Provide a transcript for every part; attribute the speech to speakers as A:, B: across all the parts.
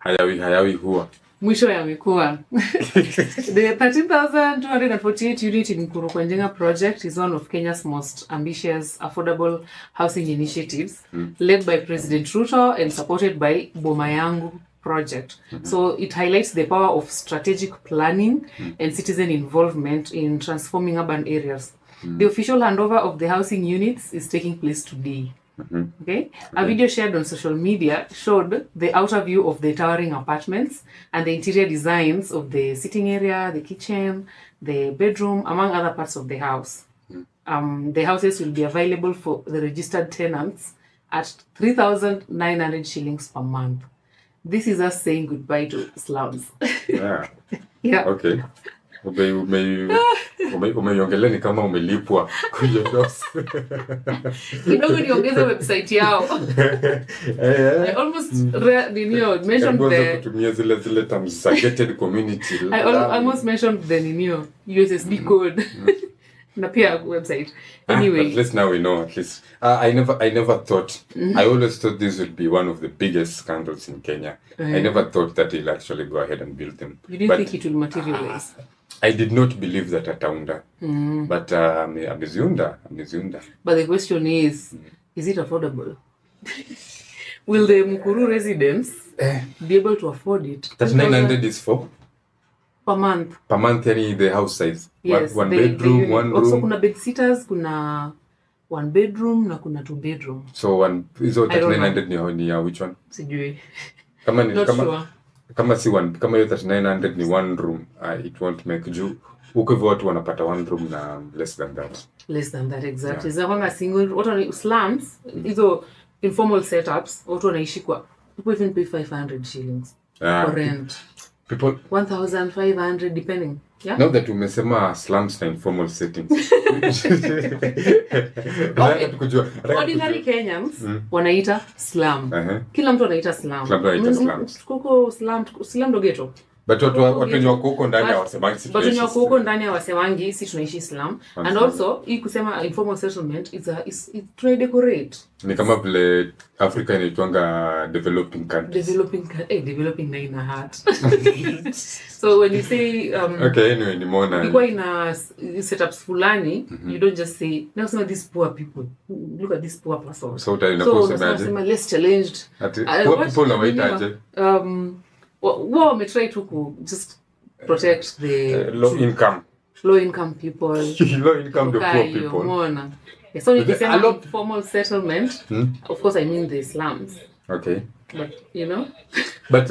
A: hayawi huwa.
B: Mwisho yamekuwa. The 13,248 unit in MUKURU Kwenjenga project is one of Kenya's most ambitious affordable housing initiatives led by President Ruto and supported by Boma Yangu project. So it highlights the power of strategic planning and citizen involvement in transforming urban areas. The official handover of the housing units is taking place today. Okay. A video shared on social media showed the outer view of the towering apartments and the interior designs of the sitting area, the kitchen, the bedroom, among other parts of the house. The houses will be available for the registered tenants at 3,900 shillings per month. This is us saying goodbye to slums.
A: Yeah.
B: Yeah.
A: Okay. Umeiongelea ni kama umelipwa kujendosa.
B: Kidogo niongeze website yao. I almost mentioned the
A: kutumia zile terms gated community.
B: I almost mentioned the USSD code. Na pia website. Anyway,
A: at least now we know. At least I never thought. I always thought this would be one of the biggest scandals in Kenya. I never thought that he'll actually go ahead and build them.
B: You didn't think it will materialize?
A: I did not believe that ataunda. But ameziunda.
B: But the question is it affordable? Will the MUKURU residents be able to afford it?
A: That 900 is for?
B: Per month.
A: Per month, any the house size?
B: Yes.
A: One bedroom, one room?
B: Also kuna bed sitters, kuna one bedroom, na kuna two bedroom.
A: So one, so that 900 ni which one?
B: Sijui.
A: Not sure. Kama si one, kama hiyo 900 ni one room, it won't make juu. Huko hivyo watu wanapata one room na less than that.
B: Less than that, exactly. Yeah. Zama single, watu wana slums, hizo informal setups, watu wanaishi kwa, people even pay 500 shillings for rent.
A: People
B: 1,500 depending. Yeah?
A: Now that umesema slums na informal settings.
B: Okay. Ordinary Kenyans wanaita slum. Kila mtu anaita slum. Kuko slum ndo ghetto.
A: But watu wenye wako huko ndani hawasemangi.
B: But wenye wako huko ndani hawasemangi si tunaishi slum. And also hii kusema informal settlement is try decorate.
A: Ni kama vile Africa inaitwanga developing countries.
B: Developing na ina heart. So when you say
A: okay, anyway, nimeona
B: ilikuwa ina setups fulani, you don't just say now some of these poor people. Look at this poor person.
A: So unasema
B: less challenged.
A: Poor people na waitaje?
B: Wame try to just protect the
A: low income
B: people.
A: Low income the poor people.
B: So if you say formal settlement, of course I mean the slums.
A: Okay.
B: But you know.
A: But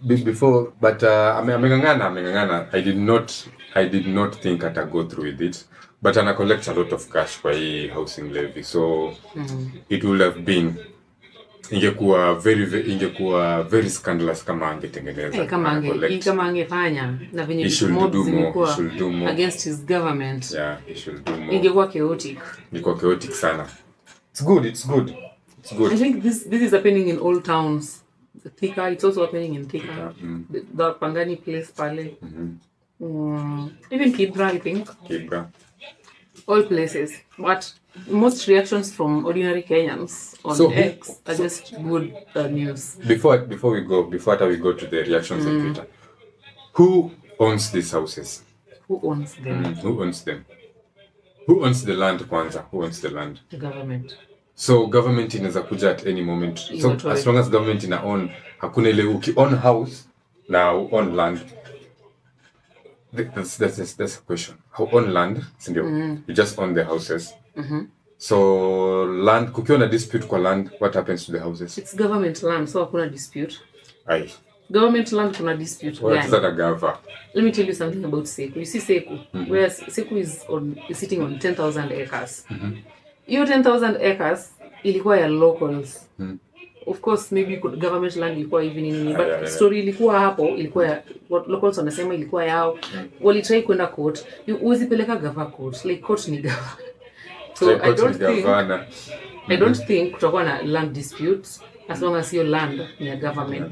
A: before, amengangana. I did not think I'd go through with it. But ana collect a lot of cash by housing levy, so it would have been ingekuwa very scandalous kama angetengeneza
B: kama angefanya na venye
A: mobs
B: zilikuwa against his government.
A: Yeah, he should do more.
B: Ingekuwa chaotic.
A: Ingekuwa chaotic sana. It's good.
B: I think this is happening in all towns. Thika, it's also happening in Thika. The Pangani place pale. Even Kibra, I think. All places. But most reactions from ordinary Kenyans on X are just good news.
A: Before we go to the reactions on Twitter, who owns these houses?
B: Who owns them?
A: Who owns them? Who owns the land kwanza? Who owns the land?
B: The government.
A: So government inaweza kuja at any moment. So as long as government ina own, hakuna ile uki-own house na own land. That's a question. How own land? You just own the houses. So land, kukiwa na dispute kwa land, what happens to the houses?
B: It's government land, so hakuna dispute.
A: Aye.
B: Government land kuna dispute.
A: What is that a gava?
B: Let me tell you something about Seku. You see Seku, where Seku is sitting on 10,000 acres. Hiyo 10,000 acres ilikuwa ya locals. Of course maybe government land ilikuwa hivi nini, but story ilikuwa hapo, ilikuwa ya locals wanasema ilikuwa yao. Walitry kwenda court. Usipeleka gava court, like court ni gava. So I don't think kutakuwa na land disputes as long as your land ni ya government.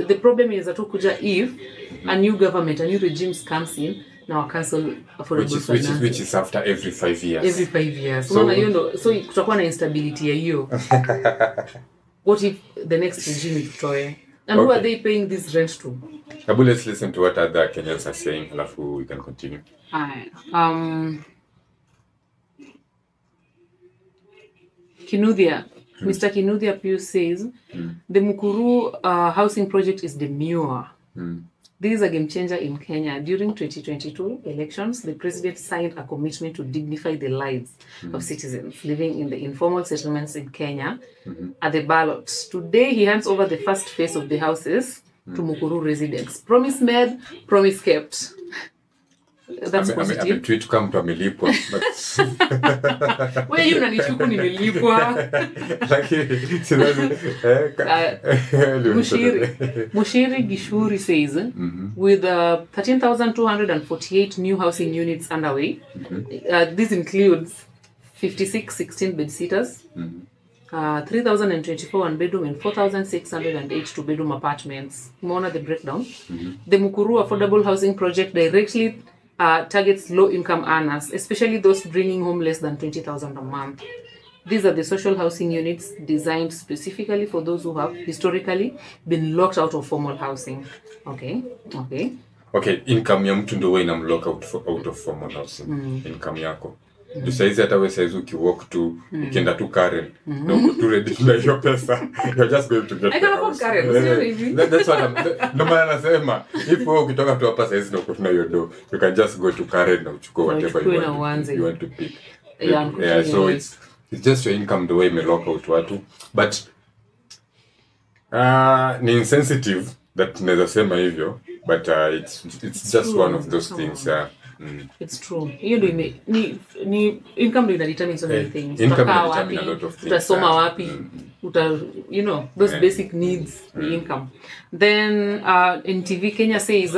B: The problem is that kuja if a new government, a new regime comes in, now cancel affordable finance.
A: Which is after every 5 years.
B: Every 5 years. So kutakuwa na instability ya hiyo. What if the next regime itoe? And who are they paying this rent to?
A: Abu, let's listen to what other Kenyans are saying, alafu we can continue.
B: Kinuthia, Mr. Kinuthia Pius says, the MUKURU housing project is demure. This is a game changer in Kenya. During 2022 elections, the president signed a commitment to dignify the lives of citizens living in the informal settlements in Kenya at the ballot. Today, he hands over the first phase of the houses to MUKURU residents. Promise made, promise kept. That's positive.
A: Tweet come to amelipwa.
B: Wewe yuna nichuku nimelipwa. Mushiri Gishuri says, with 13,248 new housing units underway, this includes 56 16-bed sitters, 3,024 one-bedroom and 4,608 two-bedroom apartments. Mona the breakdown. The MUKURU Affordable Housing Project directly targets low-income earners, especially those bringing home less than 20,000 a month. These are the social housing units designed specifically for those who have historically been locked out of formal housing. Okay.
A: Income ya mtu ndio inamlock out of formal housing. Income yako. Juu saizi hata wewe saizi ukiwalk tu ukienda tu Karen na uko tu ready na hiyo pesa, you're just going to get
B: I can afford Karen, sio hivi.
A: That's what no maana nasema if wewe ukitoka tu hapa saizi na uko na hiyo do, you can just go to Karen na uchukue whatever you want to pick. Yeah, so it's just your income the way me lock out watu, but ni insensitive that naweza sema hivyo, but it's just one of those things.
B: It's true. Hiyo ndio ni income ndio inadetermine so many things.
A: Income determine a lot of things.
B: Utasoma wapi? Those basic needs, the income. Then NTV Kenya says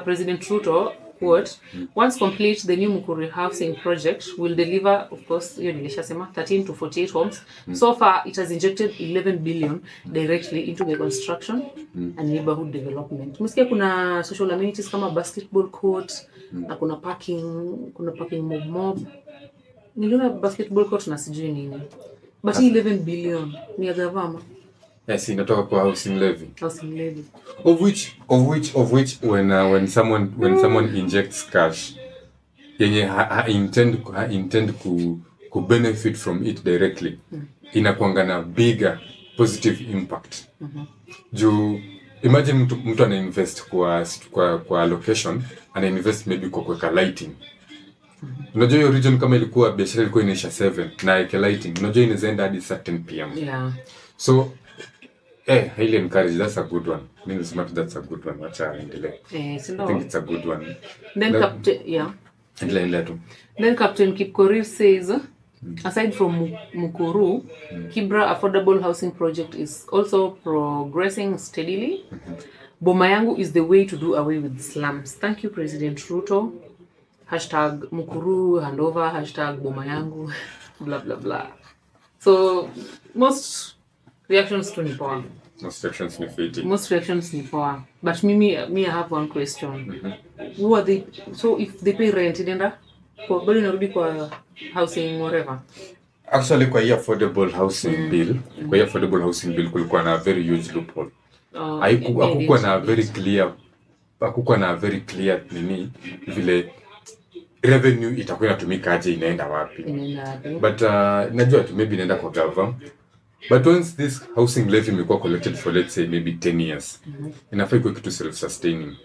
B: President Ruto, quote, once complete, the new MUKURU housing project will deliver, of course, 13 to 48 homes. So far, it has injected 11 billion directly into the construction and neighborhood development. Msikia kuna social amenities kama basketball court, na kuna parking mob. Niliona basketball court na sijui nini. But 11 billion ni ya gavama.
A: Yes, inatoka kwa housing levy. Of which when someone injects cash, yenye intend ku benefit from it directly, inakuanga na bigger positive impact. Juu imagine mtu ana invest kwa location, ana invest maybe kwa kuweka lighting. Unajua hiyo region kama ilikuwa biashara ilikuwa inaisha 7 na eke lighting, unajua inaenda hadi 10 PM.
B: Yeah.
A: So highly encourage. That's a good one. That's a good one. Wacha endelee. I think it's a good one.
B: Then Then Captain Kipkorir says, aside from MUKURU, Kibra Affordable Housing Project is also progressing steadily. Boma yangu is the way to do away with slums. Thank you, President Ruto. #MUKURU handover, #Boma yangu, blah blah blah. So most reactions to ni poa. Most reactions ni poa. But me I have one question. Who are they? So if they pay rent, inenda kwa bado inarudi kwa housing whatever.
A: Actually kwa hii affordable housing bill, kulikuwa na very huge loophole. Hakukuwa na very clear nini vile revenue itakuwa inatumika aje, inaenda wapi. But najua tu maybe inaenda kwa government. But once this housing levy imekuwa collected for, let's say, maybe 10 years, inafaa ikuwe kitu self-sustaining.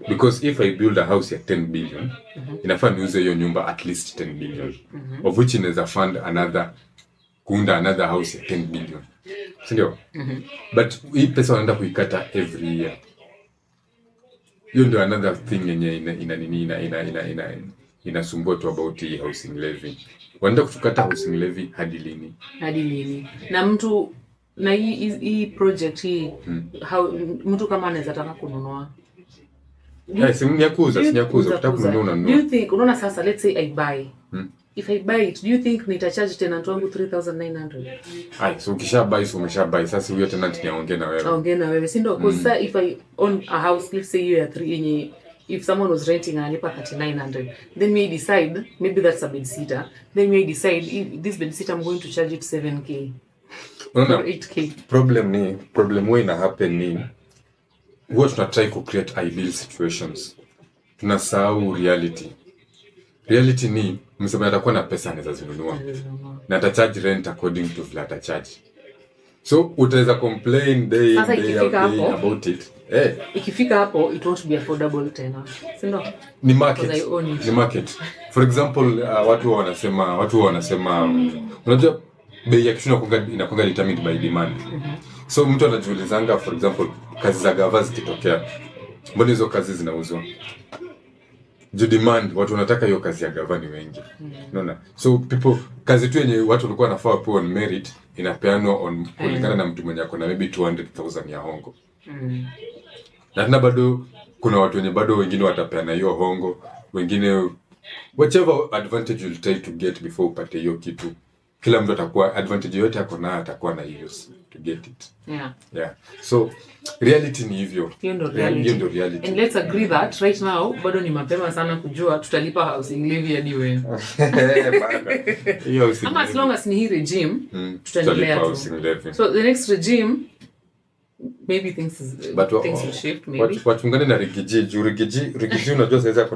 A: Because if I build a house ya 10 billion, inafaa niuze hiyo nyumba at least 10 billion, of which inaweza fund kuunda another house ya 10 billion. Sindio? But hii pesa wanaenda kuikata every year. Hiyo ndio another thing yenye inasumbua tu about hii housing levy. Wanaenda kutukata housing levy hadi lini?
B: Na mtu na hii project hii mtu kama anaweza taka kununua.
A: Sinyakuza kutaka kununua.
B: Do you think unaona sasa, let's say I buy. If I buy it, do you think nita charge tenant wangu 3,900?
A: So umeshabuy. Sasa huyo tenant ni aongee na wewe.
B: Si ndio? Because if I own a house, let's say you are 3 yenye, if someone was renting analipa 3,900, then may decide, maybe that's a bed sitter, then may decide, if this bed sitter I'm going to charge it 7k or 8k.
A: Problem way ina happen ni huwa tunatry ku create ideal situations. Tunasahau reality. Reality ni msema atakuwa na pesa anaweza zinunua. Na atacharge rent according to vile atacharge. So utaweza complain day about it.
B: Ikifika hapo it won't be affordable tena. Si ndio?
A: Ni market. For example, watu wanasema unajua bei ya kitu inakuwa determined by demand. So mtu anajiulizanga, for example, kazi za gava zikitokea, mbona hizo kazi zinauzwa? Juu demand, watu wanataka hiyo kazi ya gava ni wengi. Unaona? So kazi tu yenye watu walikuwa wanafaa kuwa on merit inapeanwa kulingana na mtu mwenye akona maybe 200,000 ya hongo. Na tena bado kuna watu wenye bado wengine watapeana hiyo hongo, wengine whichever advantage you'll try to get before upate hiyo kitu. Kila mtu atakuwa advantage yote akona atakuwa na use to get it. Yeah. So reality ni hivyo.
B: Hiyo ndo reality. And let's agree that right now bado ni mapema sana kujua tutalipa housing levy hadi when.
A: Hiyo
B: ama as long as ni hii regime tutaendelea tu. So the next regime maybe things will shift maybe.
A: Wachungane na Rigiji unajua sasa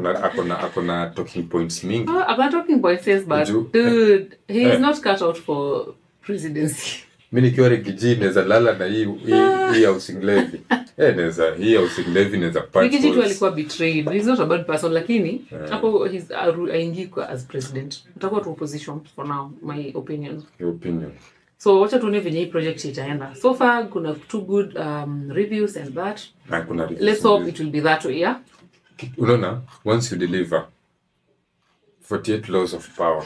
A: akona talking points mingi.
B: About talking points but dude, he is not cut out for presidency.
A: Mimi nikiwa Rigiji naweza lala na hii housing levy. Hii housing levy naweza patch.
B: Rigiji tu alikuwa betrayed. He's not a bad person lakini hapo he's aingi as president. Utakuwa tu opposition for now, my opinion.
A: Your opinion.
B: So wacha tuone venye hii project itaenda. So far kuna 2 good reviews and that. Let's hope it will be that way, yeah.
A: Unaona, once you deliver 48 laws of power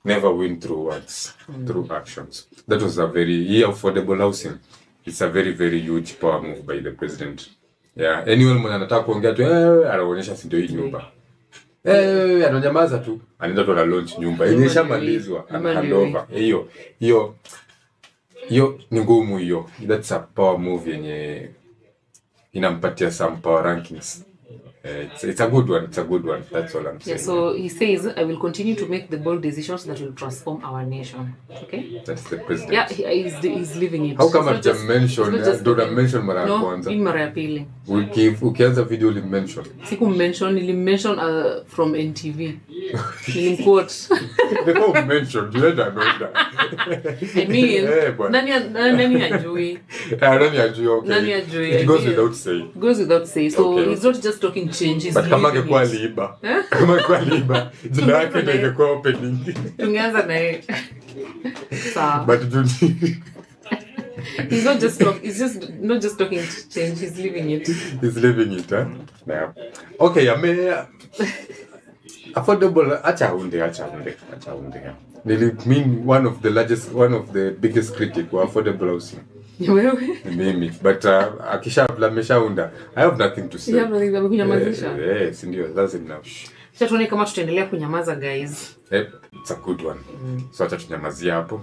A: never win through words, through actions. That was a very affordable housing. It's a very, very huge power move by the president. Yeah, anyone mwenye anataka kuongea tu anaonyesha si ndio hii nyumba. Ananyamaza tu, anaenda tu na launch nyumba. Imeshamalizwa, ana handover. Hiyo ni ngumu hiyo. That's a power move yenye inampatia some power rankings. It's a good one. That's all I'm saying.
B: Yeah, so he says, I will continue to make the bold decisions that will transform our nation. Okay?
A: That's the president.
B: Yeah, he's living it.
A: How come I just mention mara ya kwanza?
B: No, mara ya pili.
A: Ukianza video ulimention.
B: Nilimmention from NTV. Nilimquote.
A: Before mention, you know
B: I mean, nani ajui?
A: Nani ajui, okay.
B: Nani ajui.
A: It goes without saying.
B: So okay. He's not just talking change, he's
A: but kama angekuwa liba. Jina yake ndio ingekuwa opening.
B: Tungeanza na yeye. Sawa.
A: But
B: he's not just talking change, he's living it.
A: Huh? Yeah. Okay, affordable, acha unde. One of the biggest critic wa affordable housing.
B: Wewe?
A: Mimi, but ameshaunda. I have nothing to say.
B: Kunyamazisha.
A: Yes, ndio, that's enough.
B: Sasa tuone kama tutaendelea kunyamaza guys.
A: It's a good one. So acha tunyamazia hapo.